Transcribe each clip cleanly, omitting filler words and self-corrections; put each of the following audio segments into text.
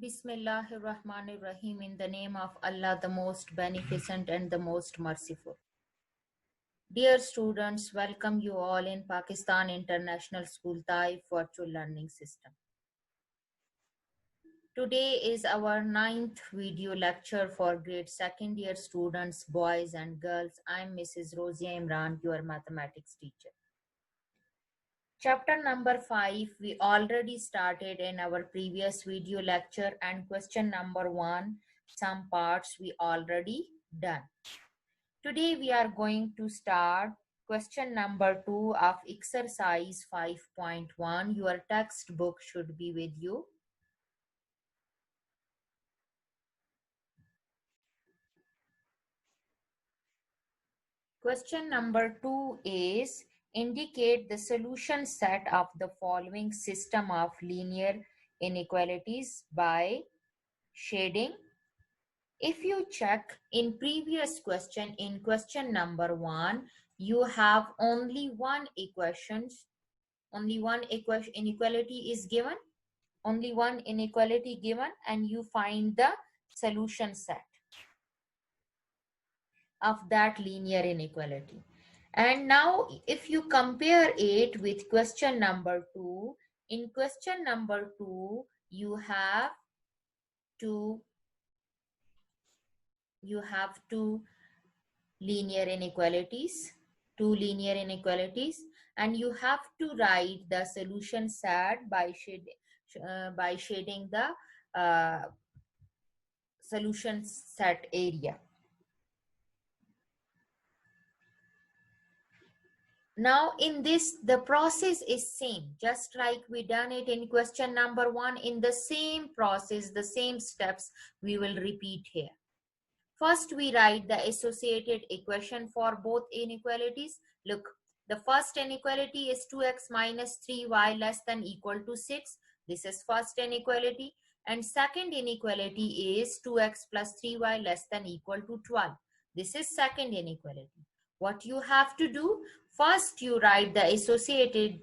Bismillahirrahmanirrahim. In the name of Allah, the most beneficent and the most merciful. Dear students, welcome you all in Pakistan International School Taif Virtual Learning System. Today is our 9th video lecture for grade 2nd year students, boys and girls. I am Mrs. Rosia Imran, your mathematics teacher. Chapter number 5, we already started in our previous video lecture, and question number 1, some parts we already done. Today we are going to start question number 2 of exercise 5.1. Your textbook should be with you. Question number 2 is indicate the solution set of the following system of linear inequalities by shading. If you check in previous question, in question number 1, you have only one inequality is given, only one inequality given, and you find the solution set of that linear inequality. And now if you compare it with question number 2, in question number 2 you have two linear inequalities, and you have to write the solution set by shading the solution set area. Now in this, the process is same, just like we done it in question number 1. In the same process, the same steps we will repeat here. First, we write the associated equation for both inequalities. Look, the first inequality is 2x minus 3y less than equal to 6. This is first inequality. And second inequality is 2x plus 3y less than equal to 12. This is second inequality. What you have to do, first you write the associated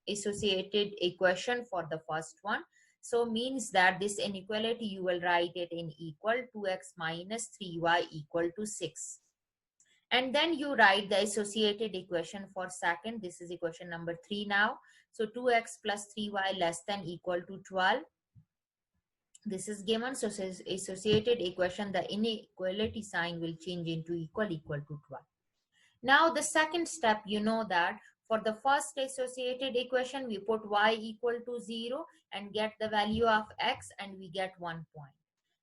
equation for the first one. So means that this inequality you will write it in equal 2x minus 3y equal to 6. And then you write the associated equation for second. This is equation number 3 now. So 2x plus 3y less than equal to 12. This is given. So associated equation, the inequality sign will change into equal to 12. Now the second step, you know that for the first associated equation, we put y equal to 0 and get the value of x, and we get 1 point.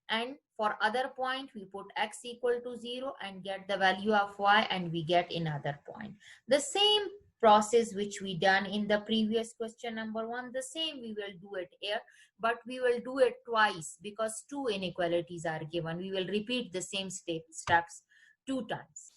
And for other point, we put x equal to 0 and get the value of y, and we get another point. The same process which we done in the previous question number 1, the same we will do it here, but we will do it twice because two inequalities are given. We will repeat the same steps 2 times.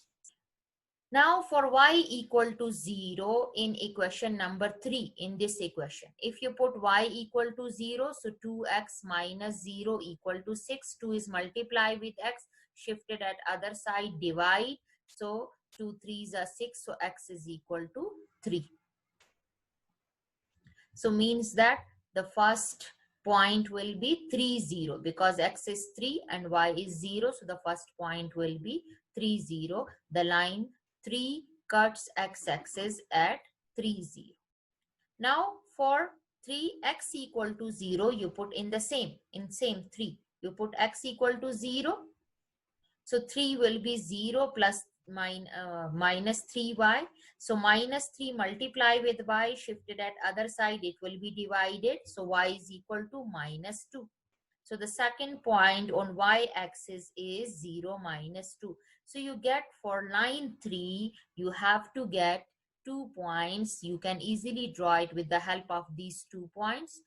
Now for y equal to 0 in equation number 3, in this equation, if you put y equal to 0, so 2x minus 0 equal to 6, 2 is multiply with x, shifted at other side, divide, so 2 3s are 6, so x is equal to 3. So means that the first point will be 3 0 because x is 3 and y is 0, so the first point will be 3 0. The line 3 cuts x-axis at 3 0. Now for 3x equal to 0, you put in the same 3, you put x equal to 0, so 3 will be 0 plus minus 3y, so minus 3 multiply with y, shifted at other side, it will be divided, so y is equal to minus 2. So the second point on y-axis is 0 minus 2. So you get for line 3, you have to get 2 points. You can easily draw it with the help of these 2 points.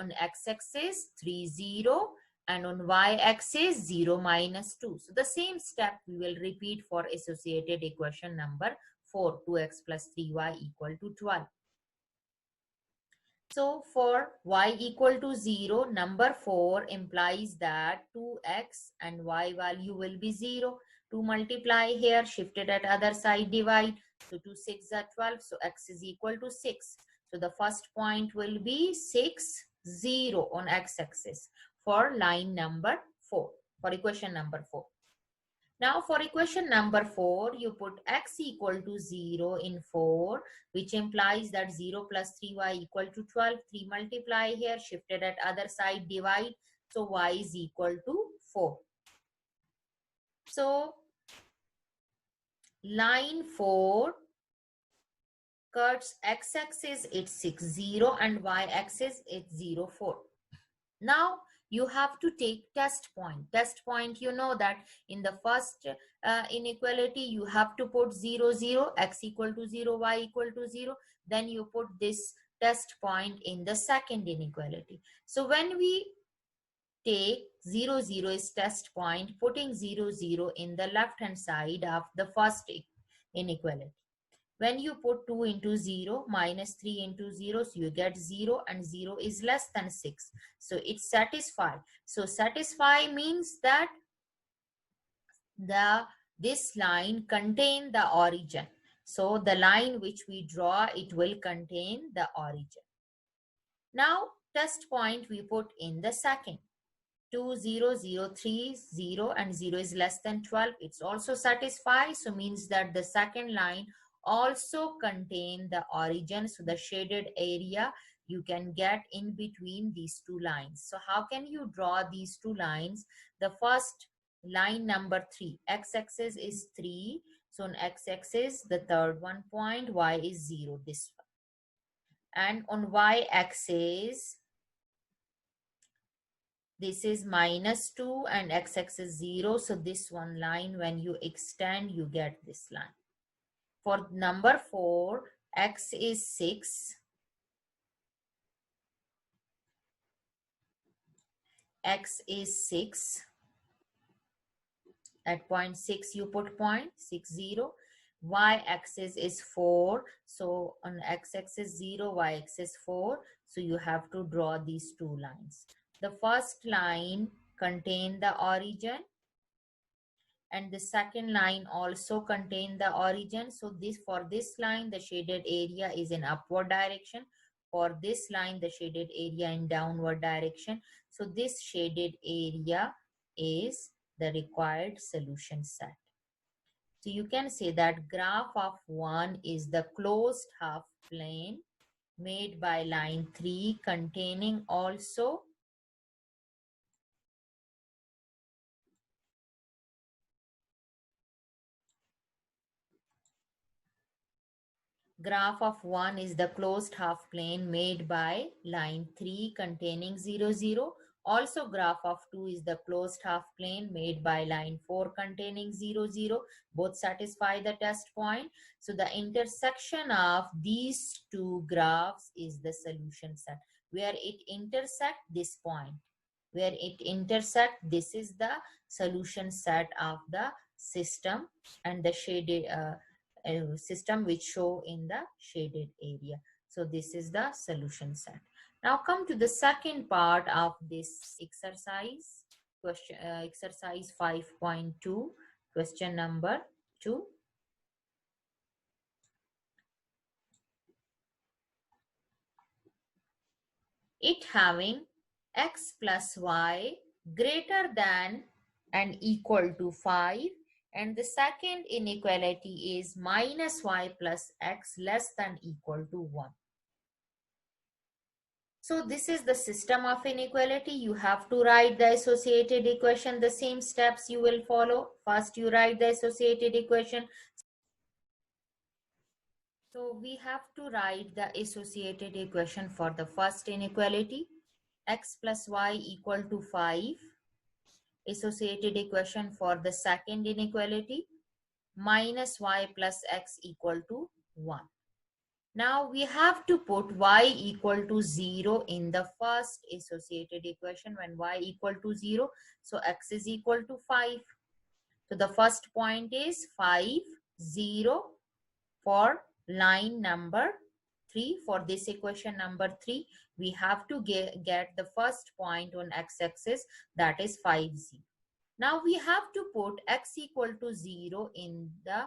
On x-axis 3 0 and on y-axis 0 minus 2. So the same step we will repeat for associated equation number 4, 2x plus 3y equal to 12. So for y equal to 0, number 4 implies that 2x and y value will be 0. 2 multiply here, shifted at other side, divide. So 2 6 are 12, so x is equal to 6. So the first point will be 6 0 on x-axis for line number 4, for equation number 4. Now for equation number 4, you put x equal to 0 in 4, which implies that 0 plus 3y equal to 12. 3 multiply here, shifted at other side, divide. So y is equal to 4. So line 4 cuts x-axis, it's 6, 0, and y-axis, it's 0, 4. Now you have to take test point. Test point, you know that in the first inequality, you have to put 0, 0, x equal to 0, y equal to 0. Then you put this test point in the second inequality. So when we take 0, 0 is test point, putting 0, 0 in the left hand side of the first inequality. When you put 2 into 0 minus 3 into 0, so you get 0, and 0 is less than 6. So it's satisfied. So satisfy means that this line contain the origin. So the line which we draw, it will contain the origin. Now test point we put in the second. 2, 0, 0, 3, 0, and 0 is less than 12. It's also satisfied. So means that the second line also contain the origin. So the shaded area you can get in between these two lines. So how can you draw these two lines? The first line number 3, x-axis is 3. So on x-axis, the third one point, y is 0, this one. And on y-axis, this is minus 2 and x-axis 0. So this one line, when you extend, you get this line. For number 4, x is 6. X is 6. At point 6, you put point 60. Y-axis is 4. So on x-axis 0, y-axis 4. So you have to draw these two lines. The first line contain the origin, and the second line also contain the origin. So for this line, the shaded area is in upward direction. For this line, the shaded area in downward direction. So this shaded area is the required solution set. So you can say that graph of 1 is the closed half plane made by line 3 containing also graph of 1 is the closed half plane made by line 3 containing 0, 0. Also graph of 2 is the closed half plane made by line 4 containing 0, 0. Both satisfy the test point. So the intersection of these two graphs is the solution set. Where it intersect this point, where it intersect, this is the solution set of the system, and the shaded system which show in the shaded area. So this is the solution set. Now come to the second part of this exercise, question exercise 5.2, question number 2. It having x plus y greater than and equal to 5, and the second inequality is minus y plus x less than equal to 1. So this is the system of inequality. You have to write the associated equation, the same steps you will follow. First you write the associated equation. So we have to write the associated equation for the first inequality, x plus y equal to 5. Associated equation for the second inequality, minus y plus x equal to 1. Now we have to put y equal to 0 in the first associated equation when y equal to 0. So x is equal to 5. So the first point is 5, 0 for line number 3. For this equation number 3, we have to get the first point on x-axis, that is 5, 0. Now we have to put x equal to 0 in the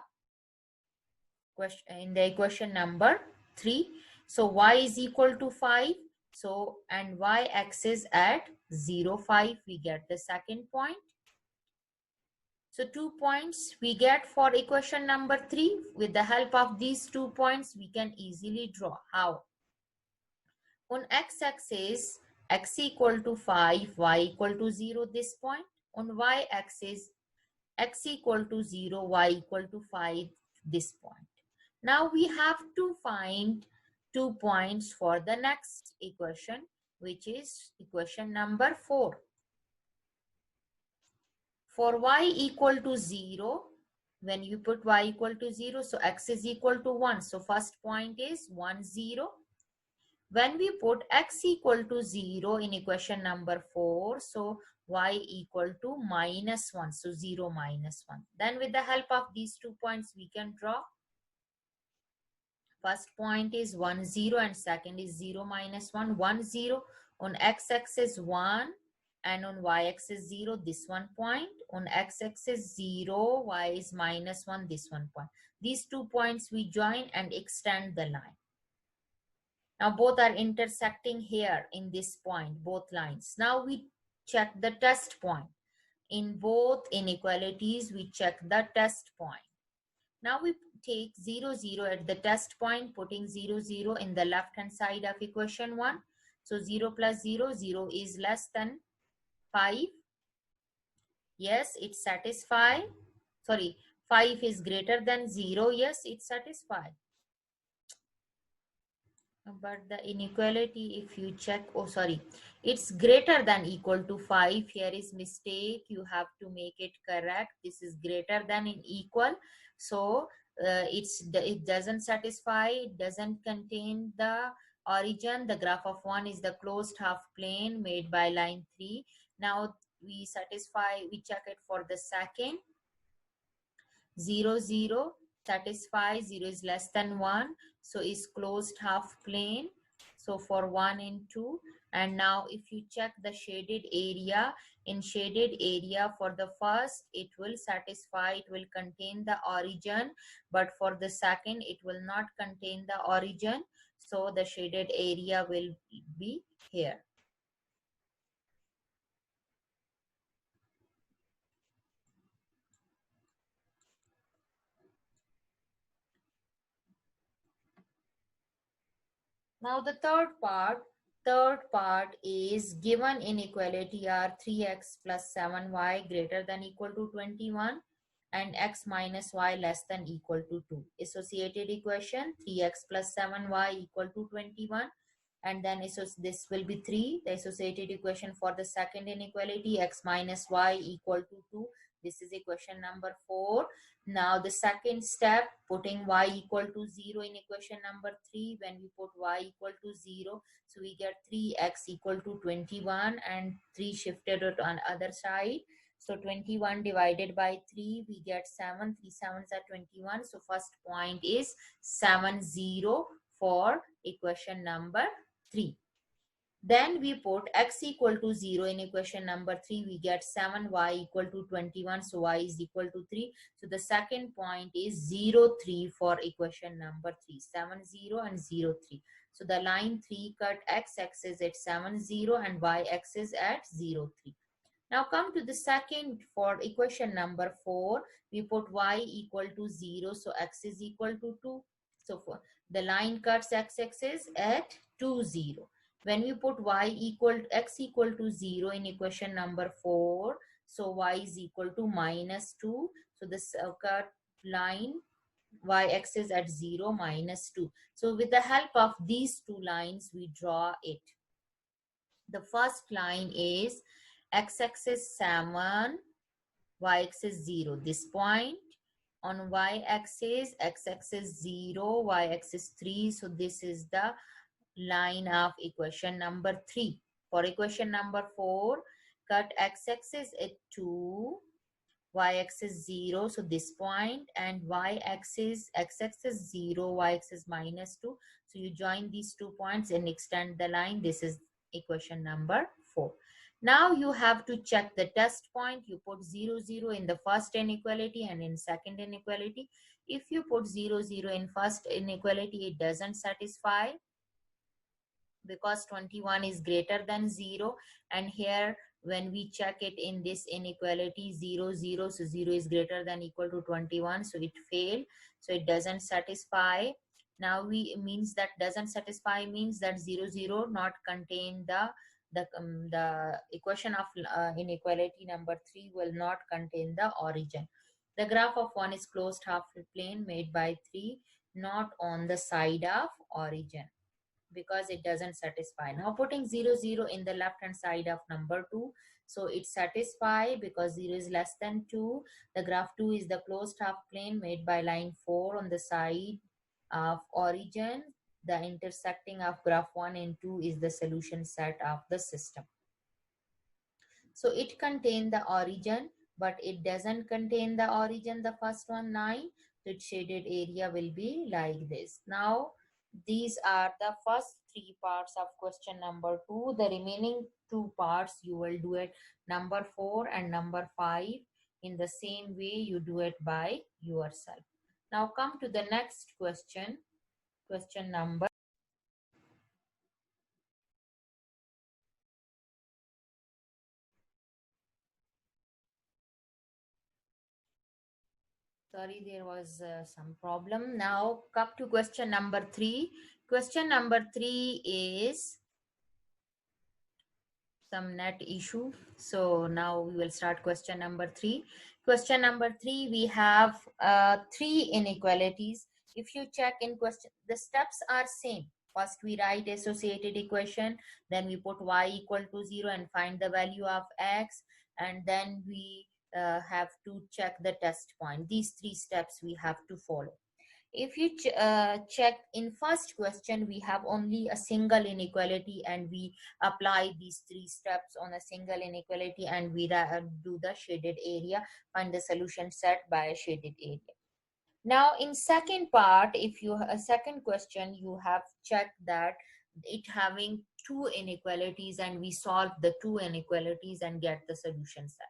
equation number 3. So y is equal to 5. So, and y-axis at 0, 5, we get the second point. So 2 points we get for equation number 3. With the help of these 2 points, we can easily draw. How? On x-axis, x equal to 5, y equal to 0, this point. On y-axis, x equal to 0, y equal to 5, this point. Now we have to find 2 points for the next equation, which is equation number 4. For y equal to 0, when you put y equal to 0, so x is equal to 1. So first point is 1, 0. When we put x equal to 0 in equation number 4, so y equal to minus 1. So 0 minus 1. Then with the help of these 2 points, we can draw. First point is 1, 0 and second is 0 minus 1. 1, 0. On x-axis 1 and on y-axis 0, this one point. On x-axis 0, y is minus 1, this one point. These 2 points we join and extend the line. Now both are intersecting here in this point, both lines. Now we check the test point. In both inequalities, we check the test point. Now we take 0, 0 at the test point, putting 0, 0 in the left hand side of equation 1. So 0 plus 0, 0 is less than 5. Yes, it satisfies. Sorry, 5 is greater than 0. Yes, it satisfies. But the inequality, if you check, oh sorry, it's greater than equal to 5. Here is mistake. You have to make it correct. This is greater than in equal. So it doesn't satisfy. It doesn't contain the origin. The graph of 1 is the closed half plane made by line 3. Now we check it for the second. 0, 0 satisfies. 0 is less than 1, so is closed half plane. So for 1 and 2. And now if you check the shaded area, in shaded area for the first, it will satisfy, it will contain the origin, but for the second it will not contain the origin, so the shaded area will be here. Now the third part is given inequality are 3x plus 7y greater than equal to 21 and x minus y less than equal to 2. Associated equation 3x plus 7y equal to 21, and then this will be 3. The associated equation for the second inequality, x minus y equal to 2. This is equation number 4. Now the second step, putting y equal to 0 in equation number 3. When we put y equal to 0, so we get 3x equal to 21 and 3 shifted it on other side. So 21 divided by 3, we get 7. 3 sevens are 21. So first point is 7, 0 for equation number 3. Then we put x equal to 0 in equation number 3. We get 7, y equal to 21. So y is equal to 3. So the second point is 0, 3 for equation number 3. 7, 0 and 0, 3. So the line 3 cut x-axis at 7, 0 and y-axis at 0, 3. Now come to the second for equation number 4. We put y equal to 0. So x is equal to 2. So for the line cuts x-axis at 2, 0. When we put x equal to 0 in equation number 4, so y is equal to minus 2. So this cut line y-axis at 0, minus 2. So with the help of these two lines, we draw it. The first line is x-axis 7, y-axis 0. This point. On y-axis, x-axis 0, y-axis 3. So this is the line of equation number 3. For equation number 4, cut x-axis at 2, y-axis 0, so this point, and y-axis, x-axis 0, y-axis minus 2. So you join these 2 points and extend the line. This is equation number 4. Now you have to check the test point. You put 0, 0 in the first inequality and in second inequality. If you put 0, 0 in first inequality, it doesn't satisfy. because 21 is greater than 0, and here when we check it in this inequality 0 0, so 0 is greater than equal to 21, so it failed, so it doesn't satisfy. Now we means that doesn't satisfy means that 0 0 not contain the equation of inequality number 3 will not contain the origin. The graph of 1 is closed half plane made by 3, not on the side of origin, because it doesn't satisfy. Now putting 0 0 in the left hand side of number 2, so it satisfy because 0 is less than 2. The graph 2 is the closed half plane made by line 4 on the side of origin. The intersecting of graph 1 and 2 is the solution set of the system. So it contains the origin, but it doesn't contain the origin, the first one 9. So its shaded area will be like this. Now these are the first 3 parts of question number 2. The remaining 2 parts you will do it number 4 and number 5 in the same way you do it by yourself. Now come to the next question, question number. Sorry, there was some problem. Now come to question number 3. Question number 3 is some net issue. So now we will start question number 3. Question number 3, we have 3 inequalities. If you check in question, the steps are same. First we write associated equation, then we put y equal to 0 and find the value of x, and then we have to check the test point. These 3 steps we have to follow. If you check in first question, we have only a single inequality and we apply these 3 steps on a single inequality, and we do the shaded area, find the solution set by a shaded area. Now in second part, if you second question, you have checked that it having 2 inequalities and we solve the 2 inequalities and get the solution set.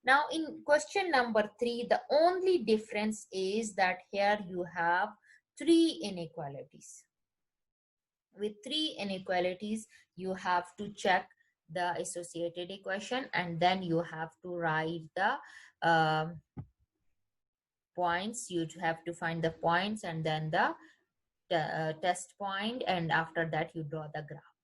Now in question number 3, the only difference is that here you have 3 inequalities. With 3 inequalities, you have to check the associated equation, and then you have to write the points. You have to find the points and then the test point, and after that you draw the graph.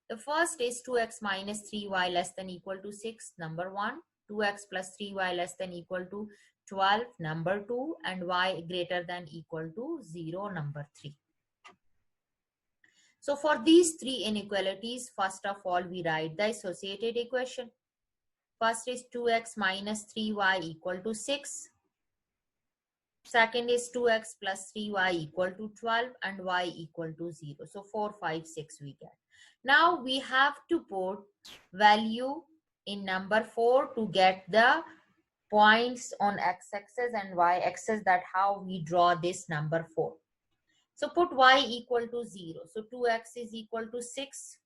The first is 2x minus 3y less than equal to 6, number 1. 2x plus 3y less than equal to 12, number 2, and y greater than equal to 0, number 3. So for these 3 inequalities, first of all, we write the associated equation. First is 2x minus 3y equal to 6. Second is 2x plus 3y equal to 12 and y equal to 0. So 4, 5, 6 we get. Now we have to put value in number 4 to get the points on x-axis and y-axis, that how we draw this number 4. So put y equal to 0. So 2x is equal to 6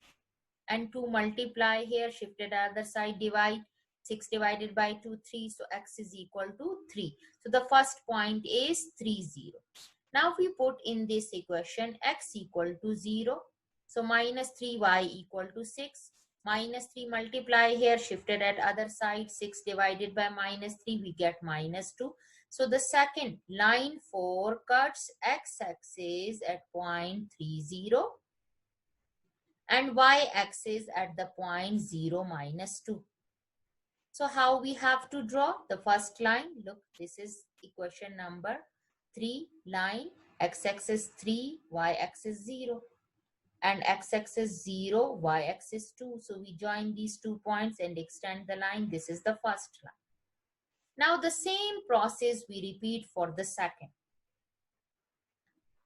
and 2 multiply here, shifted other side, divide. 6 divided by 2, 3. So x is equal to 3. So the first point is 3, 0. Now we put in this equation x equal to 0. So minus 3y equal to 6. Minus 3 multiply here, shifted at other side. 6 divided by minus 3, we get minus 2. So the second line 4 cuts x-axis at point 3, 0 and y-axis at the point 0, minus 2. So how we have to draw the first line? Look, this is equation number 3, line x-axis 3, y-axis 0. And x-axis 0, y-axis 2. So we join these 2 points and extend the line. This is the first line. Now the same process we repeat for the second.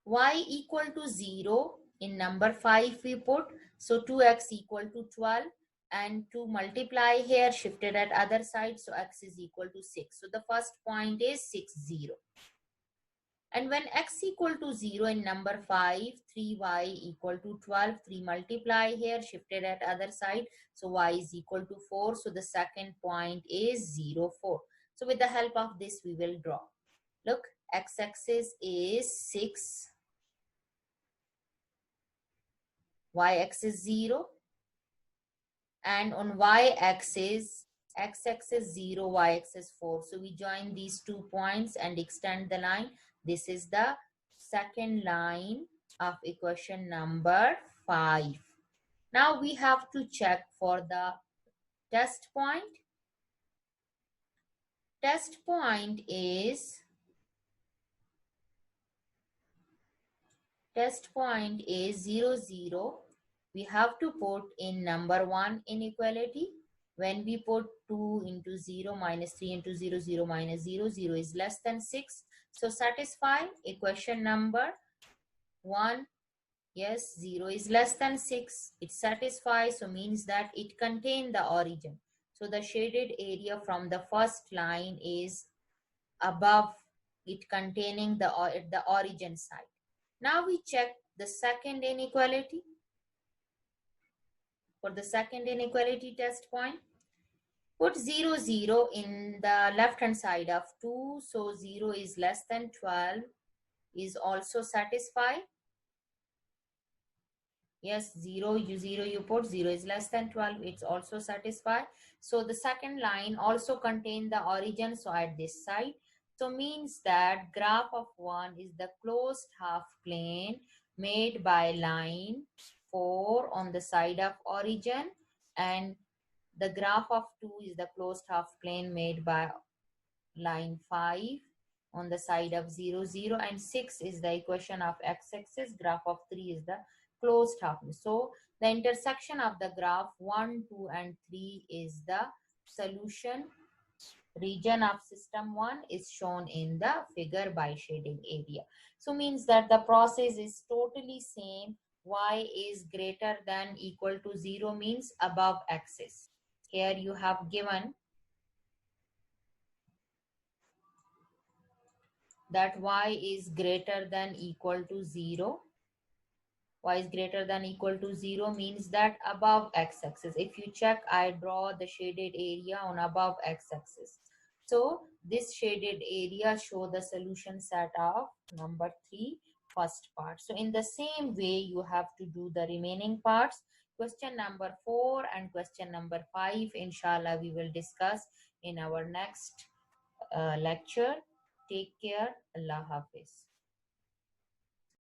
Y equal to 0 in number 5 we put. So 2x equal to 12 and 2 multiply here, shifted at other side. So x is equal to 6. So the first point is 6, 0. And when x equal to 0 in number 5, 3y equal to 12, 3 multiply here, shifted at other side. So y is equal to 4. So the second point is 0, 4. So with the help of this, we will draw. Look, x-axis is 6. y-axis 0, and on y-axis, x-axis 0, y-axis 4. So we join these 2 points and extend the line. This is the second line of equation number 5. Now we have to check for the test point. Test point is 0, 0. We have to put in number 1 inequality. When we put 2 into 0 minus 3 into 0, 0 minus 0, 0 is less than 6. So satisfy equation number 1. Yes, 0 is less than 6. It satisfies, so means that it contains the origin. So the shaded area from the first line is above it, containing the origin side. Now we check the second inequality. For the second inequality test point, put 0, 0 in the left hand side of 2. So 0 is less than 12 is also satisfied. Yes, 0, you put 0 is less than 12. It's also satisfied. So the second line also contain the origin. So at this side. So means that graph of 1 is the closed half plane made by line 4 on the side of origin, and the graph of 2 is the closed half plane made by line 5 on the side of 0, 0, and 6 is the equation of x-axis. Graph of 3 is the closed half. So the intersection of the graph 1, 2, and 3 is the solution region of system 1 is shown in the figure by shading area. So means that the process is totally same. Y is greater than equal to 0 means above axis. Here you have given that y is greater than equal to 0. Y is greater than equal to 0 means that above x-axis. If you check, I draw the shaded area on above x-axis. So this shaded area show the solution set of number 3 first part. So in the same way, you have to do the remaining parts. Question number 4 and question number 5, inshallah, we will discuss in our next lecture. Take care. Allah Hafiz.